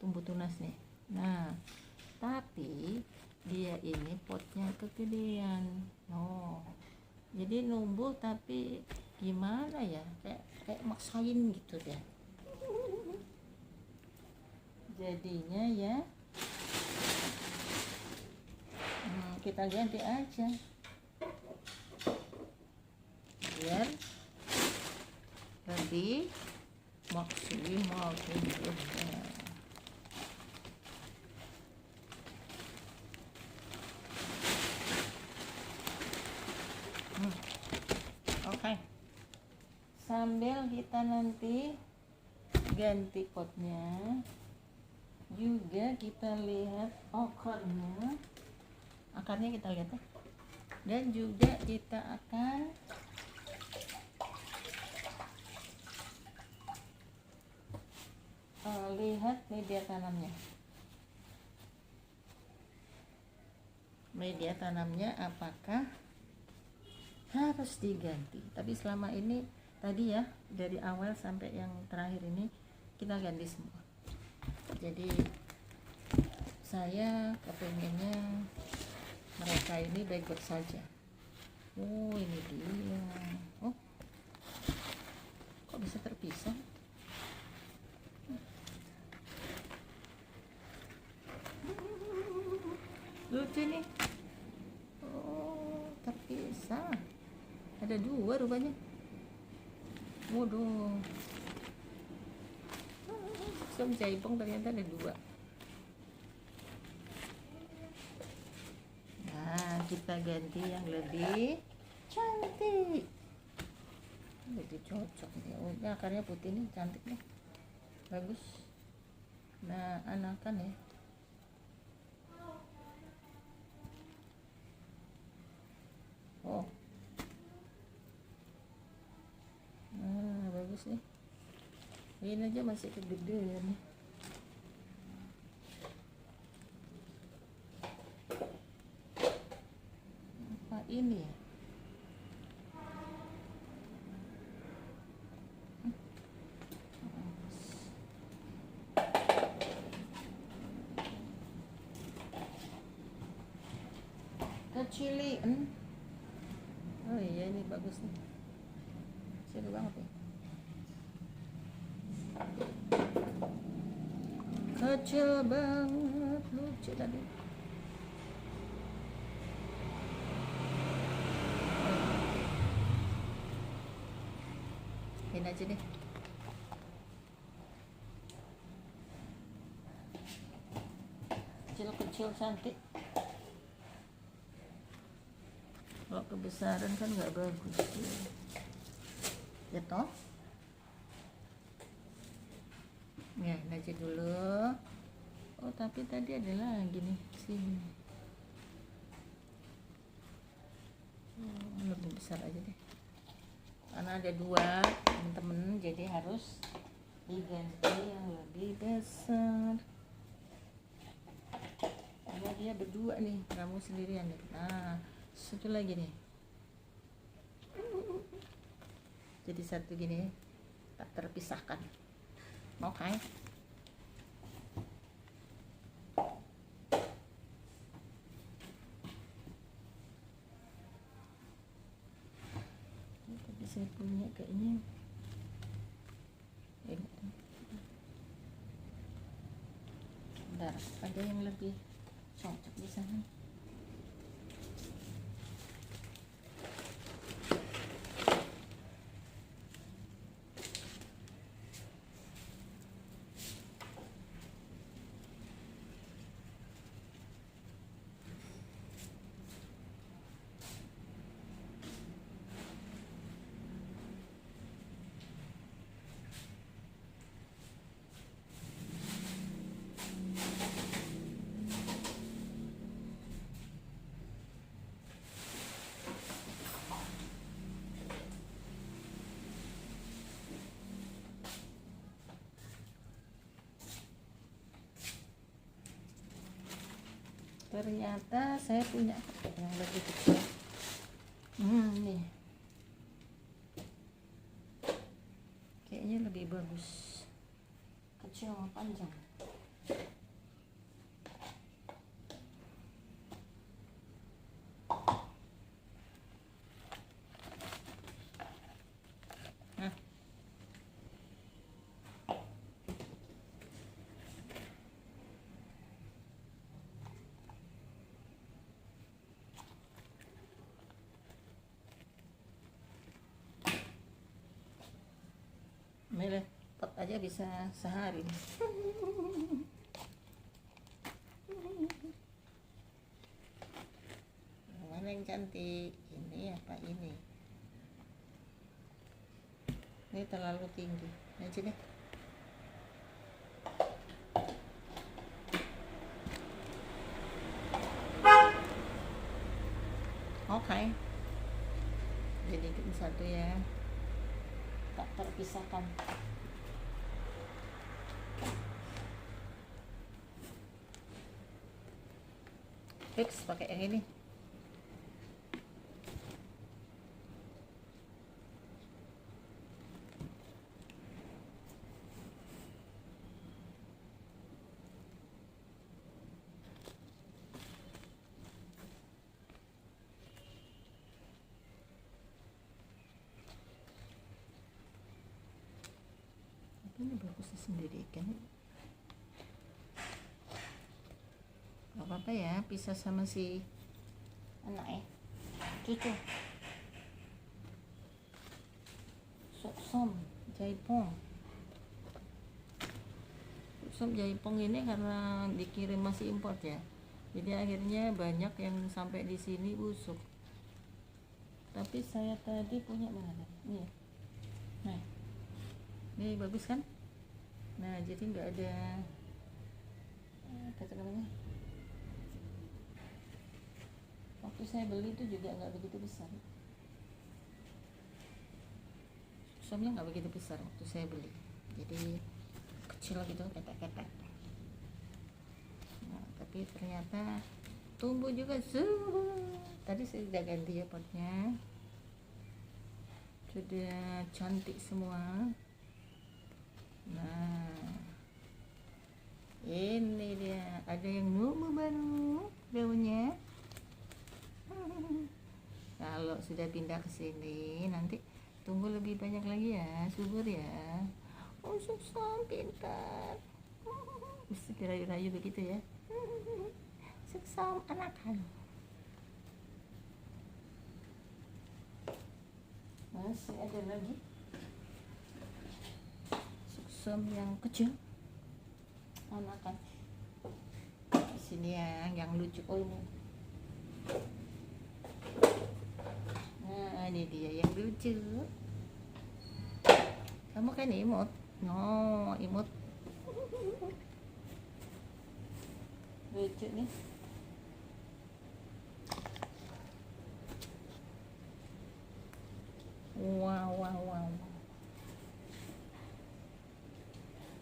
Tumbuh tunas nih. Nah, tapi dia ini potnya kegedean. Oh. Jadi numbuh tapi gimana ya? Kayak maksain gitu deh. Jadinya ya kita ganti aja biar lebih maksimal tumbuhnya. Oke. Sambil kita nanti ganti potnya, juga kita lihat akarnya kita lihat ya. Dan juga kita akan lihat media tanamnya apakah harus diganti. Tapi selama ini tadi ya, dari awal sampai yang terakhir ini kita ganti semua. Jadi saya kepengennya mereka ini baik-baik saja. Oh, ini dia. Oh, kok bisa terpisah? Lucu nih. Oh, terpisah. Ada dua rupanya. Waduh. Suksom jaipong ternyata ada dua. Nah, kita ganti yang lebih cantik, lebih cocok nih. Oh, ini akarnya putih nih, cantik nih, bagus. Nah, anakan ya. Oh, nah bagus nih. Ini aja masih kegedean. Apa ini ya? Kecilin. Oh iya, ini bagus nih. Kecil banget ya. Kecil banget, lucu tadi. Ini aja deh. Kecil-kecil cantik. Kalau kebesaran kan nggak bagus ya toh. Ya, ini aja dulu. Oh, tapi tadi ada lagi nih sini. Lebih besar aja deh, karena ada dua temen-temen, jadi harus diganti yang lebih besar. Karena dia berdua nih, kamu sendirian nih. Nah, Satu lagi nih, jadi satu gini tak terpisahkan. Oke. Tapi saya punya kayaknya bentar, ada yang lebih cocok di sana. Ternyata saya punya yang lebih kecil. Nih kayaknya lebih bagus, kecil sama panjang. Nah, milih pot aja bisa sehari. Mana yang cantik, ini apa ini? Ini terlalu tinggi aja deh. Oke. Jadi satu ya, tak terpisahkan. Fix pakai yang ini. Ini bagusnya sendiri kan, gak apa-apa ya, pisah sama si anak cucu. Suksom Jaipong. Suksom Jaipong ini karena dikirim masih import ya, jadi akhirnya banyak yang sampai di sini busuk. Tapi saya tadi punya mana nih, nah ini bagus kan. Nah jadi nggak ada apa namanya, waktu saya beli itu juga nggak begitu besar, suamnya nggak begitu besar waktu saya beli, jadi kecil gitu, ketek-ketek. Nah, tapi ternyata tumbuh juga. Tadi saya udah ganti ya potnya, sudah cantik semua. Nah ini dia, ada yang nemu baru daunnya. Kalau sudah pindah ke sini nanti tunggu lebih banyak lagi ya, subur ya. Oh Suksom pintar, mesti dirayu-rayu begitu ya. Suksom anakan. Masih ada lagi Suksom yang kecil anakan. Di sini ya yang lucu. Oh ini. Nah ini dia yang lucu. Kamu kan imut. No, imut. Lucu nih. Wow.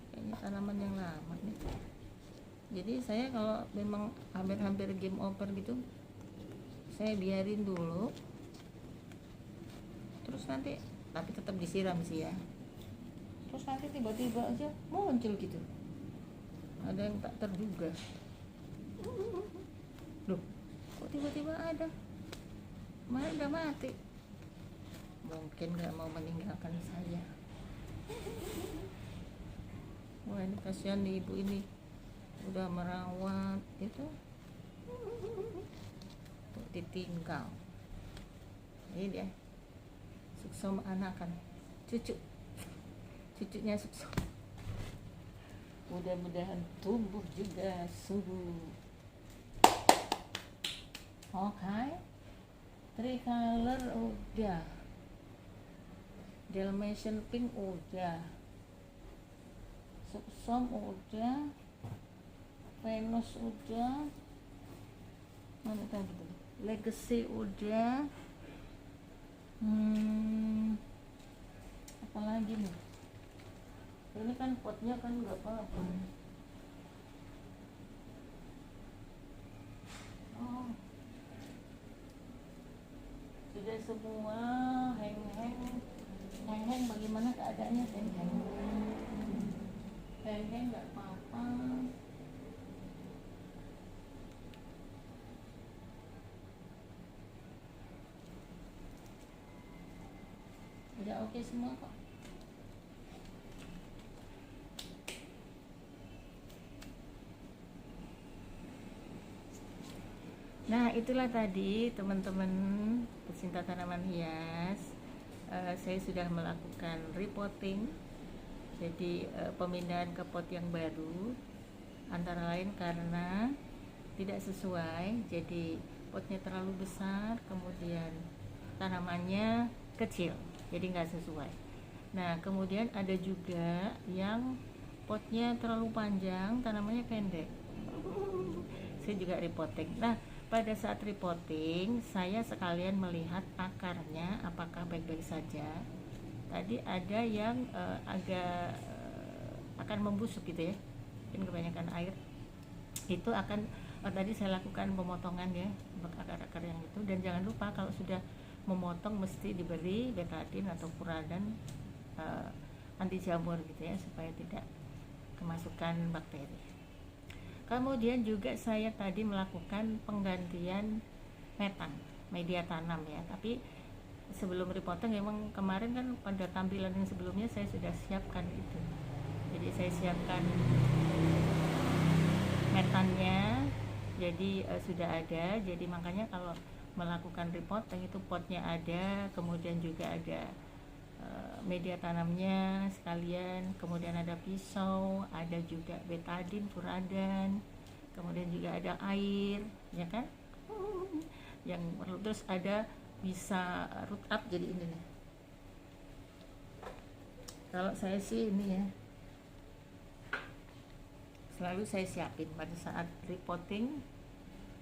Kayaknya tanaman yang lama nih. Jadi saya kalau memang hampir game over gitu, saya biarin dulu, terus nanti tapi tetap disiram sih ya. Terus nanti tiba-tiba aja muncul gitu, ada yang tak terduga. Loh, kok tiba-tiba ada? Kemarin udah mati. Mungkin gak mau meninggalkan saya. Wah, ini kasihan nih ibu ini, udah merawat itu untuk ditinggal. Ini dia Suksom anakan, cucunya Suksom. Mudah-mudahan tumbuh juga subur. Oke, Tricolor udah, Dalmatian Pink udah, Suksom udah, Venus udah, mana tadi tuh? Legacy udah. Apa lagi nih? Ini kan potnya kan nggak apa-apa. Oh, sudah semua. Heng bagaimana keadaannya? Heng nggak apa-apa. Udah oke semua kok. Nah, itulah tadi teman-teman pecinta tanaman hias, saya sudah melakukan repotting. Jadi pemindahan ke pot yang baru, antara lain karena tidak sesuai, jadi potnya terlalu besar, kemudian tanamannya kecil, jadi nggak sesuai. Nah, kemudian ada juga yang potnya terlalu panjang, tanamannya pendek. Saya juga repotting. Nah, pada saat repotting saya sekalian melihat akarnya apakah baik-baik saja. Tadi ada yang agak akan membusuk gitu ya, mungkin kebanyakan air. Itu akan tadi saya lakukan pemotongan ya untuk akar-akar yang itu. Dan jangan lupa kalau sudah memotong mesti diberi betadine atau furadan anti jamur gitu ya, supaya tidak kemasukan bakteri. Kemudian juga saya tadi melakukan penggantian metan, media tanam ya. Tapi sebelum repotting memang kemarin kan pada tampilan yang sebelumnya saya sudah siapkan itu. Jadi saya siapkan metannya, jadi sudah ada. Jadi makanya kalau melakukan repotting itu potnya ada, kemudian juga ada media tanamnya sekalian, kemudian ada pisau, ada juga betadine, furadan, kemudian juga ada air, ya kan? Yang perlu, terus ada bisa root up, jadi ini nih. Kalau saya sih ini ya, selalu saya siapin pada saat repotting,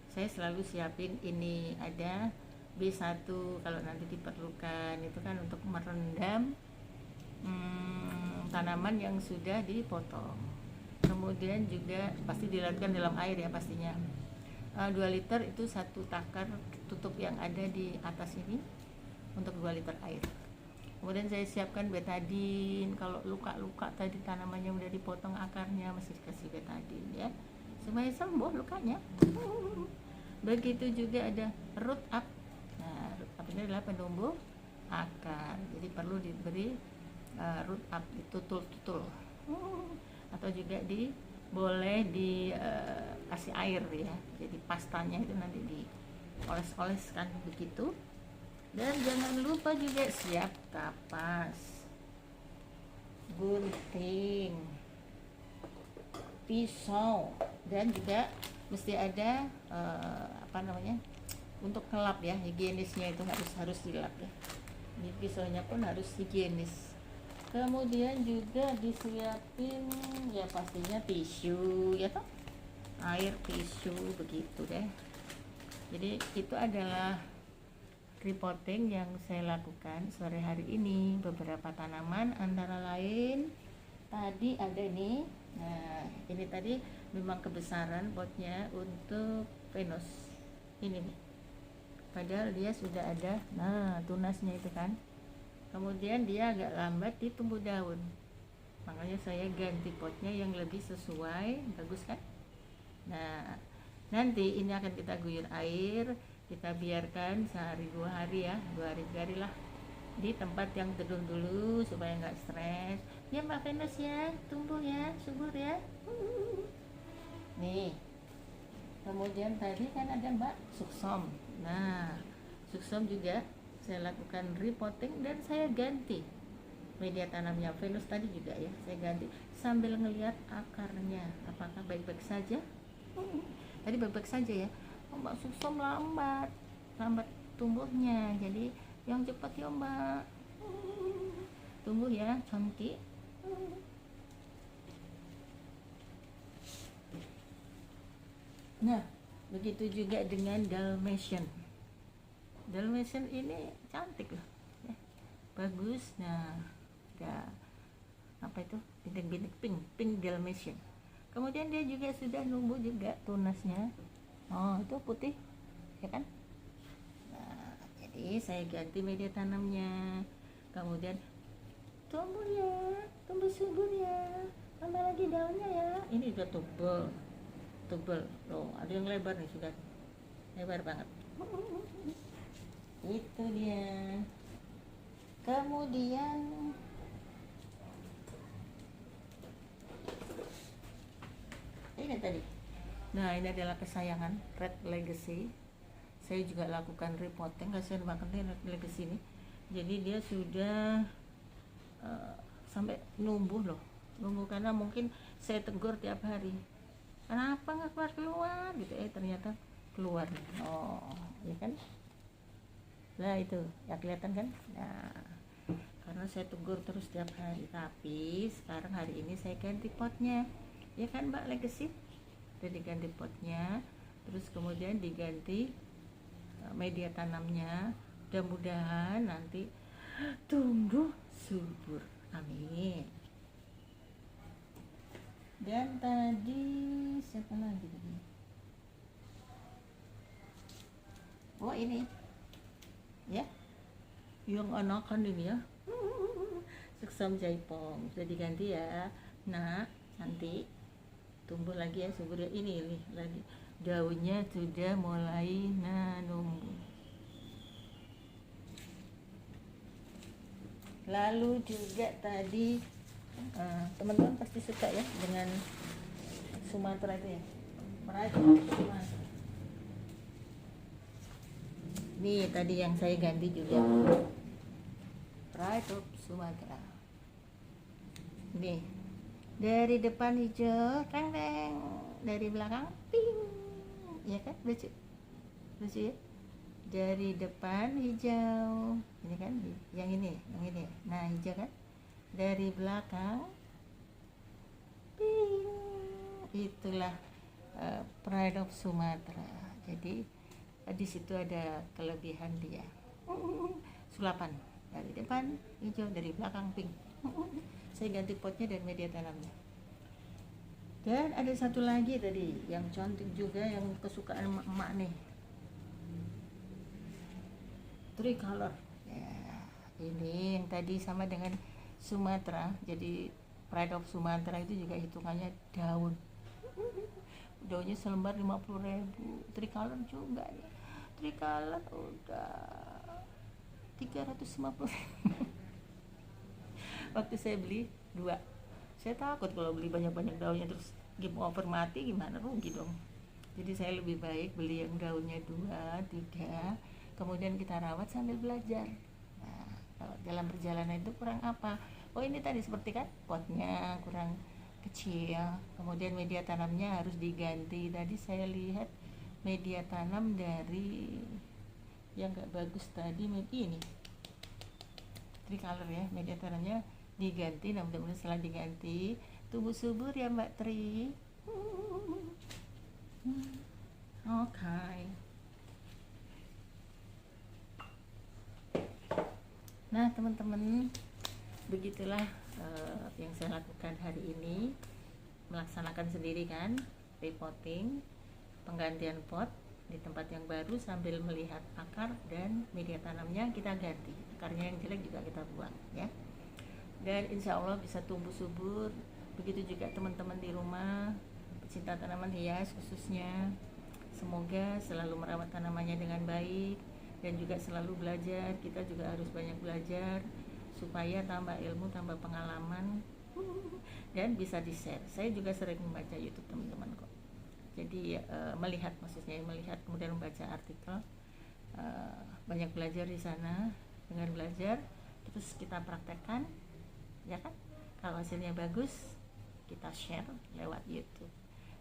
saya selalu siapin ini, ada B1 kalau nanti diperlukan, itu kan untuk merendam tanaman yang sudah dipotong. Kemudian juga pasti dilakukan dalam air ya pastinya. 2 liter itu 1 takar tutup yang ada di atas ini untuk 2 liter air. Kemudian saya siapkan betadine, kalau luka-luka tadi tanamannya udah dipotong akarnya masih dikasih betadine ya, supaya sembuh lukanya. Begitu juga ada root up. Nah, root up ini adalah penumbuh akar, jadi perlu diberi root up, ditutul-tutul, atau juga boleh kasih air ya, jadi pastanya itu nanti dioles-oleskan begitu. Dan jangan lupa juga siap kapas, gunting, pisau, dan juga mesti ada untuk ngelap ya, higienisnya itu harus dilap ya. Ini pisaunya pun harus higienis. Kemudian juga disiapin ya pastinya tisu ya toh, air, tisu, begitu deh. Jadi itu adalah repotting yang saya lakukan sore hari ini. Beberapa tanaman antara lain tadi ada ini. Nah, ini tadi memang kebesaran potnya untuk Venus ini nih, padahal dia sudah ada tunasnya itu kan. Kemudian dia agak lambat di tumbuh daun, makanya saya ganti potnya yang lebih sesuai, bagus kan. Nah, nanti ini akan kita guyur air, kita biarkan sehari 2 hari ya, 2 hari lah di tempat yang teduh dulu supaya nggak stres ya Mbak Venus ya, tumbuh ya, subur ya. Nih, kemudian tadi kan ada Mbak Suksom. Nah, Suksom juga saya lakukan repotting dan saya ganti media tanamnya. Venus tadi juga ya, saya ganti sambil ngelihat akarnya apakah baik-baik saja. Tadi baik-baik saja ya. Mbak Suksom lambat tumbuhnya, jadi yang cepat ya Mbak, tumbuh ya cantik. Nah, begitu juga dengan Dalmatian. Dalmatian ini cantik loh ya, bagus. Nah, ada apa itu, bintik-bintik pink Dalmatian. Kemudian dia juga sudah numbuh juga tunasnya. Oh, itu putih ya kan. Nah, jadi saya ganti media tanamnya. Kemudian tumbuh ya, tumbuh subur ya, tambah lagi daunnya ya. Ini udah tebal loh, ada yang lebar nih, sudah lebar banget. Itu dia. Kemudian ini tadi, nah ini adalah kesayangan Red Legacy. Saya juga lakukan repotting, kasihan banget nih Red Legacy ini. Jadi dia sudah sampai numbuh karena mungkin saya tegur tiap hari, kenapa nggak keluar gitu, ternyata keluar. Oh ya kan, nah itu ya kelihatan kan. Nah, karena saya tegur terus tiap hari, tapi sekarang hari ini saya ganti potnya ya kan Mbak Legacy. Udah diganti potnya, terus kemudian diganti media tanamnya. Mudah-mudahan nanti tumbuh subur, amin. Dan tadi siapa lagi tadi? Oh ini ya, yang anakan ini ya, Suksom Jaipong sudah diganti ya. Nah, nanti tumbuh lagi ya, subur ya. Ini lagi daunnya sudah mulai numbuh. Lalu juga tadi teman-teman pasti suka ya dengan Sumatera itu ya, Pride of Sumatera. Nih tadi yang saya ganti juga Pride of Sumatera. Nih, dari depan hijau teng, dari belakang pink ya kan, lucu ya. Dari depan hijau, ini kan yang ini, nah hijau kan. Dari belakang pink, itulah Pride of Sumatera. Jadi di situ ada kelebihan dia, sulapan dari depan hijau, dari belakang pink. Saya ganti potnya dan media tanamnya. Dan ada satu lagi tadi yang cantik juga, yang kesukaan emak nih, tricolor ya. Ini yang tadi sama dengan Sumatera, jadi Pride of Sumatera itu juga hitungannya daunnya selembar 50.000. Tricolor juga ya, tricolor udah 350.000. Waktu saya beli 2, saya takut kalau beli banyak-banyak daunnya terus game over mati, gimana, rugi dong. Jadi saya lebih baik beli yang daunnya 2, 3, kemudian kita rawat sambil belajar. Nah, kalau dalam perjalanan itu kurang apa? Oh ini tadi seperti kan, potnya kurang kecil, kemudian media tanamnya harus diganti. Tadi saya lihat media tanam dari yang gak bagus tadi, ini tricolor ya, media tanamnya diganti. Nah, mudah-mudahan setelah diganti tumbuh subur ya Mbak Tri. Oke. Nah teman-teman, begitulah yang saya lakukan hari ini, melaksanakan sendiri kan, repotting, penggantian pot, di tempat yang baru sambil melihat akar dan media tanamnya kita ganti, akarnya yang jelek juga kita buang ya, dan insya Allah bisa tumbuh subur. Begitu juga teman-teman di rumah pecinta tanaman hias khususnya, semoga selalu merawat tanamannya dengan baik dan juga selalu belajar. Kita juga harus banyak belajar supaya tambah ilmu, tambah pengalaman, dan bisa di-share. Saya juga sering membaca YouTube teman-teman kok. Jadi melihat, maksudnya melihat kemudian membaca artikel, banyak belajar di sana. Dengan belajar terus kita praktekkan, ya kan? Kalau hasilnya bagus kita share lewat YouTube.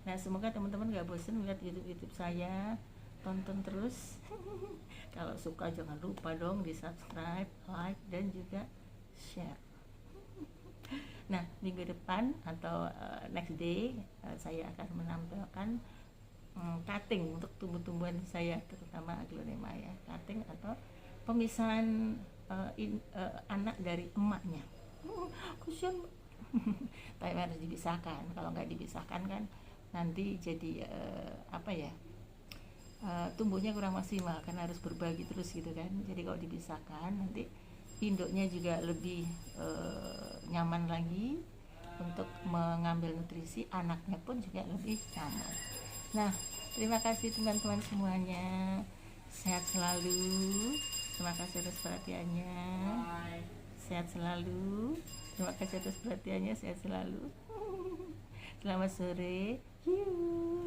Nah, semoga teman-teman gak bosan melihat YouTube saya, tonton terus. Kalau suka jangan lupa dong di subscribe, like, dan juga share. Nah, minggu depan atau next day saya akan menampilkan cutting untuk tumbuh-tumbuhan saya, terutama aglonema ya, cutting atau pemisahan anak dari emaknya. Kasian. Tapi harus dipisahkan. Kalau nggak dipisahkan kan nanti jadi tumbuhnya kurang maksimal, karena harus berbagi terus gitu kan. Jadi kalau dipisahkan nanti induknya juga lebih nyaman lagi untuk mengambil nutrisi, anaknya pun juga lebih nyaman. Nah, terima kasih teman-teman semuanya, sehat selalu. Terima kasih atas perhatiannya. Sehat selalu. Terima kasih atas perhatiannya, sehat selalu. Selamat sore. Yuh.